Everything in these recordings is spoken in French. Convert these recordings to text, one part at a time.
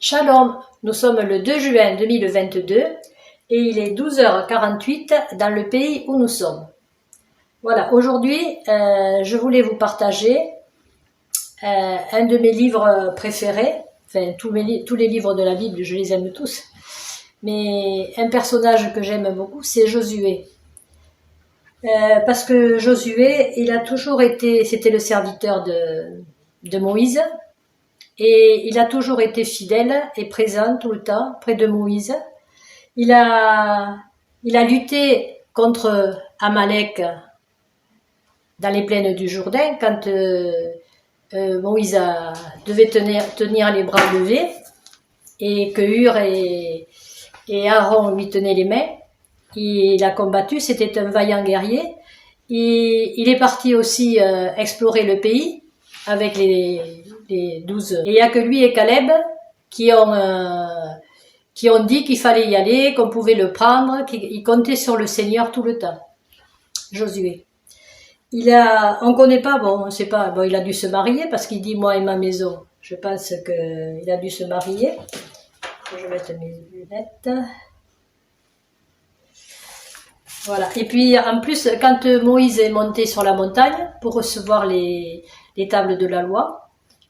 Shalom, nous sommes le 2 juin 2022 et il est 12h48 dans le pays où nous sommes. Voilà, aujourd'hui, je voulais vous partager un de mes livres préférés, enfin tous les livres de la Bible, je les aime tous, mais un personnage que j'aime beaucoup, c'est Josué. Parce que Josué, il a toujours été, c'était le serviteur de Moïse, et il a toujours été fidèle et présent tout le temps près de Moïse. Il a lutté contre Amalek dans les plaines du Jourdain quand Moïse devait tenir les bras levés et que Hur et Aaron lui tenaient les mains. Il a combattu, c'était un vaillant guerrier. Il est parti aussi explorer le pays avec les 12. Et il n'y a que lui et Caleb qui ont dit qu'il fallait y aller, qu'on pouvait le prendre, qu'il comptait sur le Seigneur tout le temps. Josué. On connaît pas, bon, on sait pas, bon, il a dû se marier parce qu'il dit moi et ma maison. Je pense qu'il a dû se marier. Je vais mettre mes lunettes. Voilà. Et puis, en plus, quand Moïse est monté sur la montagne pour recevoir les tables de la loi,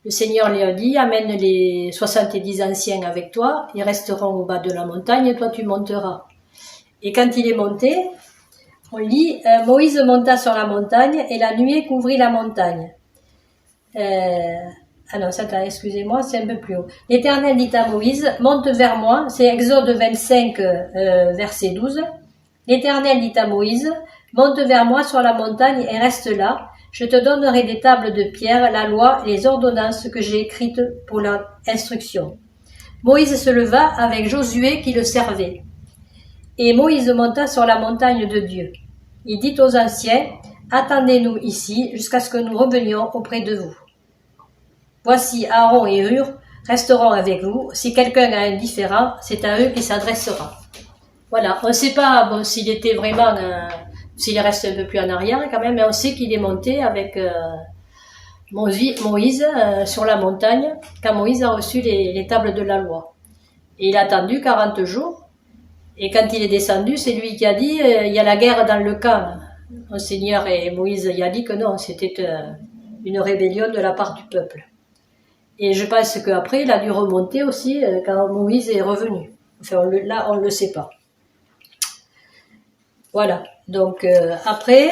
le Seigneur lui a dit, amène les 70 anciens avec toi, ils resteront au bas de la montagne, et toi tu monteras. Et quand il est monté, on lit, Moïse monta sur la montagne et la nuée couvrit la montagne. Ah non, excusez-moi, c'est un peu plus haut. L'Éternel dit à Moïse, monte vers moi, c'est Exode 25, verset 12. L'Éternel dit à Moïse, monte vers moi sur la montagne et reste là. Je te donnerai des tables de pierre, la loi et les ordonnances que j'ai écrites pour l'instruction. Moïse se leva avec Josué qui le servait. Et Moïse monta sur la montagne de Dieu. Il dit aux anciens, attendez-nous ici jusqu'à ce que nous revenions auprès de vous. Voici Aaron et Hur resteront avec vous. Si quelqu'un a un différend, c'est à eux qu'il s'adressera. Voilà, on ne sait pas bon, s'il était vraiment, s'il reste un peu plus en arrière quand même, mais on sait qu'il est monté avec Moïse sur la montagne quand Moïse a reçu les tables de la loi. Et il a attendu 40 jours, et quand il est descendu, c'est lui qui a dit il y a la guerre dans le camp. Le Seigneur et Moïse il a dit que non, c'était une rébellion de la part du peuple. Et je pense qu'après, il a dû remonter aussi quand Moïse est revenu. Enfin, on ne le sait pas. Voilà, donc après,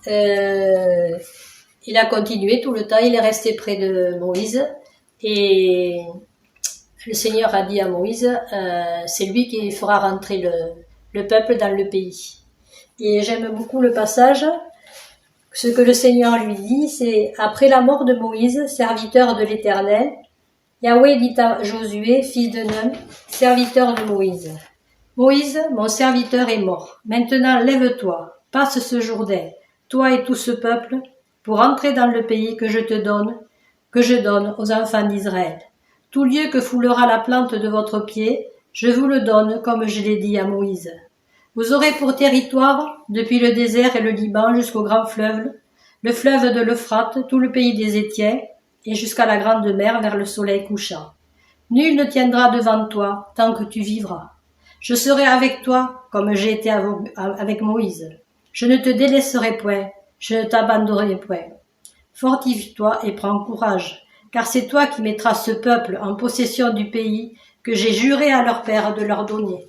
il a continué tout le temps, il est resté près de Moïse et le Seigneur a dit à Moïse, c'est lui qui fera rentrer le peuple dans le pays. Et j'aime beaucoup le passage, ce que le Seigneur lui dit, c'est après la mort de Moïse, serviteur de l'Éternel, Yahweh dit à Josué, fils de Nun, serviteur de Moïse. Moïse, mon serviteur est mort. Maintenant, lève-toi, passe ce Jourdain, toi et tout ce peuple, pour entrer dans le pays que je donne aux enfants d'Israël. Tout lieu que foulera la plante de votre pied, je vous le donne comme je l'ai dit à Moïse. Vous aurez pour territoire, depuis le désert et le Liban jusqu'au grand fleuve, le fleuve de l'Euphrate, tout le pays des Hétiens, et jusqu'à la grande mer vers le soleil couchant. Nul ne tiendra devant toi tant que tu vivras. Je serai avec toi comme j'ai été avec Moïse. Je ne te délaisserai point, je ne t'abandonnerai point. Fortifie-toi et prends courage, car c'est toi qui mettras ce peuple en possession du pays que j'ai juré à leur père de leur donner.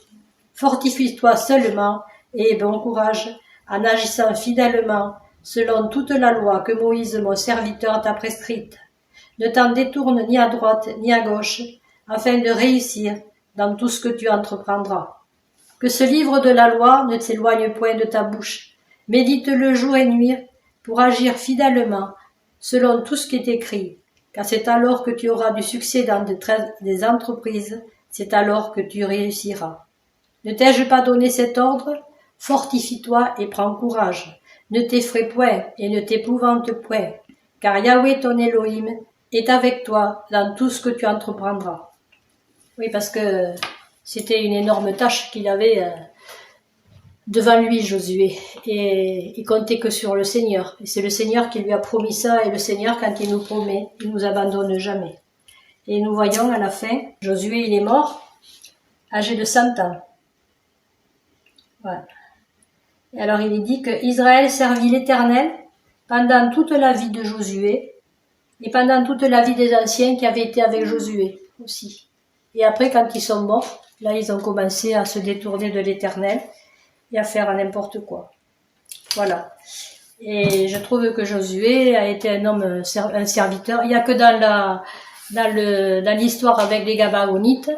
Fortifie-toi seulement et aie bon courage en agissant fidèlement selon toute la loi que Moïse mon serviteur t'a prescrite. Ne t'en détourne ni à droite ni à gauche, afin de réussir dans tout ce que tu entreprendras. Que ce livre de la loi ne s'éloigne point de ta bouche. Médite-le jour et nuit pour agir fidèlement selon tout ce qui est écrit, car c'est alors que tu auras du succès dans des entreprises, c'est alors que tu réussiras. Ne t'ai-je pas donné cet ordre? Fortifie-toi et prends courage. Ne t'effraie point et ne t'épouvante point, car Yahweh ton Elohim est avec toi dans tout ce que tu entreprendras. Oui, parce que c'était une énorme tâche qu'il avait devant lui, Josué. Et il comptait que sur le Seigneur. Et c'est le Seigneur qui lui a promis ça. Et le Seigneur, quand il nous promet, il nous abandonne jamais. Et nous voyons à la fin, Josué il est mort, âgé de 100 ans. Voilà. Et alors il est dit que Israël servit l'Éternel pendant toute la vie de Josué et pendant toute la vie des anciens qui avaient été avec Josué aussi. Et après, quand ils sont morts, là ils ont commencé à se détourner de l'Éternel et à faire n'importe quoi. Voilà. Et je trouve que Josué a été un homme, un serviteur. Il n'y a que dans l'histoire avec les Gabaonites,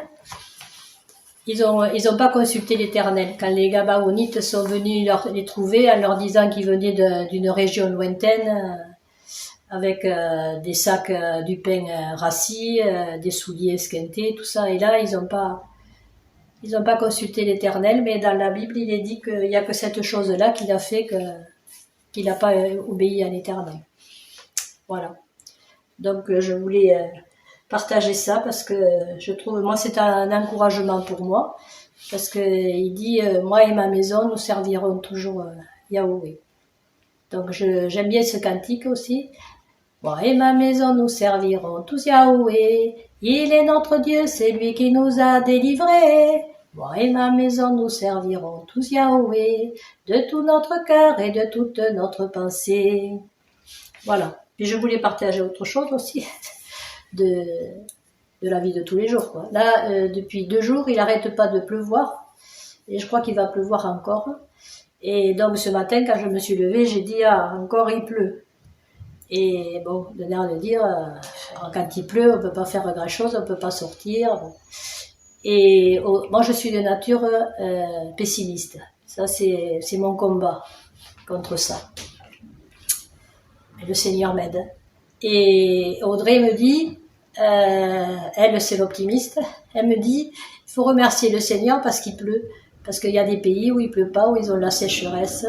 ils ont pas consulté l'Éternel. Quand les Gabaonites sont venus les trouver en leur disant qu'ils venaient d'une région lointaine, avec des sacs, du pain rassis, des souliers esquintés, tout ça. Et là, ils ont pas consulté l'Éternel, mais dans la Bible, il est dit qu'il y a que cette chose-là qu'il a fait qu'il n'a pas obéi à l'Éternel. Voilà. Donc je voulais partager ça parce que je trouve, moi c'est un encouragement pour moi, parce que il dit moi et ma maison nous servirons toujours Yahweh. Donc j'aime bien ce cantique aussi. Moi et ma maison nous servirons tous Yahweh. Il est notre Dieu, c'est lui qui nous a délivrés. Moi et ma maison nous servirons tous Yahweh, de tout notre cœur et de toute notre pensée. Voilà. Puis je voulais partager autre chose aussi de la vie de tous les jours, quoi. Là, depuis 2 jours, il n'arrête pas de pleuvoir et je crois qu'il va pleuvoir encore. Et donc ce matin, quand je me suis levée, j'ai dit ah encore il pleut. Et bon, de l'air de dire quand il pleut, on peut pas faire grand chose, on peut pas sortir. Et moi, je suis de nature pessimiste. Ça, c'est mon combat contre ça. Et le Seigneur m'aide. Et Audrey me dit, elle, c'est l'optimiste, elle me dit, il faut remercier le Seigneur parce qu'il pleut. Parce qu'il y a des pays où il pleut pas, où ils ont la sécheresse,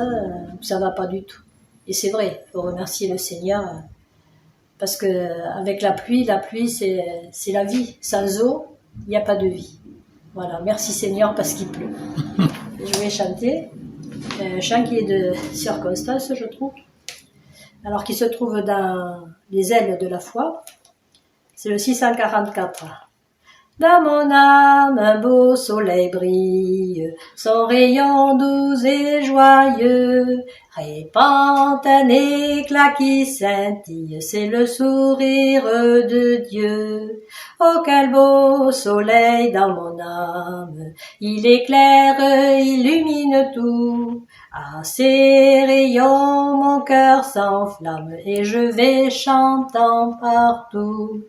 où ça va pas du tout. Et c'est vrai, il faut remercier le Seigneur. Parce que avec la pluie, c'est la vie. Sans eau, il n'y a pas de vie. Voilà, merci Seigneur parce qu'il pleut. Je vais chanter un chant qui est de Sœur Constance, je trouve. Alors qui se trouve dans les ailes de la foi. C'est le 644. Dans mon âme, un beau soleil brille, son rayon doux et joyeux répand un éclat qui scintille, c'est le sourire de Dieu. Oh, quel beau soleil dans mon âme, il éclaire, illumine tout. À ses rayons, mon cœur s'enflamme et je vais chantant partout.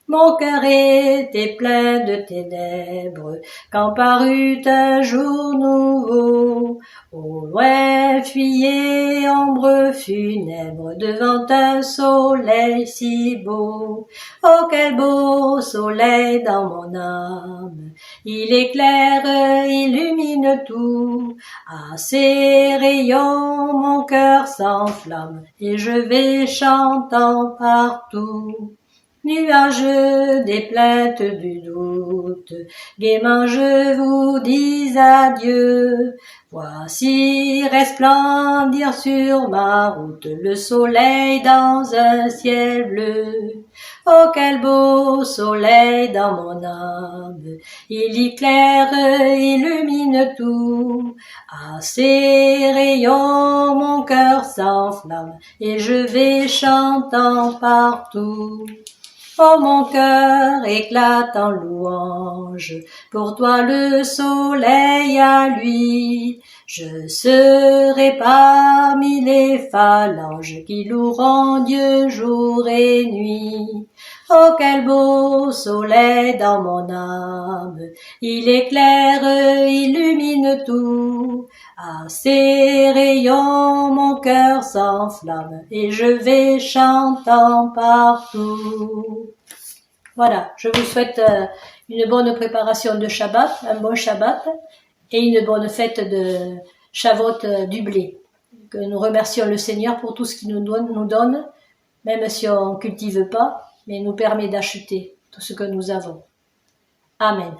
Mon cœur était plein de ténèbres, quand parut un jour nouveau. Au loin fuyait ombre funèbre, devant un soleil si beau. Oh, quel beau soleil dans mon âme, il éclaire, illumine tout. À ses rayons, mon cœur s'enflamme, et je vais chantant partout. Nuages des plaintes du doute, gaiement je vous dis adieu. Voici resplendir sur ma route le soleil dans un ciel bleu. Oh, quel beau soleil dans mon âme, il éclaire, illumine tout. À ses rayons mon cœur s'enflamme et je vais chantant partout. Oh, mon cœur éclate en louange, pour toi le soleil à lui. Je serai parmi les phalanges qui loueront Dieu jour et nuit. Oh, quel beau soleil dans mon âme, il éclaire, illumine tout. À ses rayons mon cœur s'enflamme et je vais chantant partout. Voilà, je vous souhaite une bonne préparation de Shabbat, un bon Shabbat et une bonne fête de Shavuot du blé. Que nous remercions le Seigneur pour tout ce qu'il nous donne, même si on ne cultive pas, mais nous permet d'acheter tout ce que nous avons. Amen.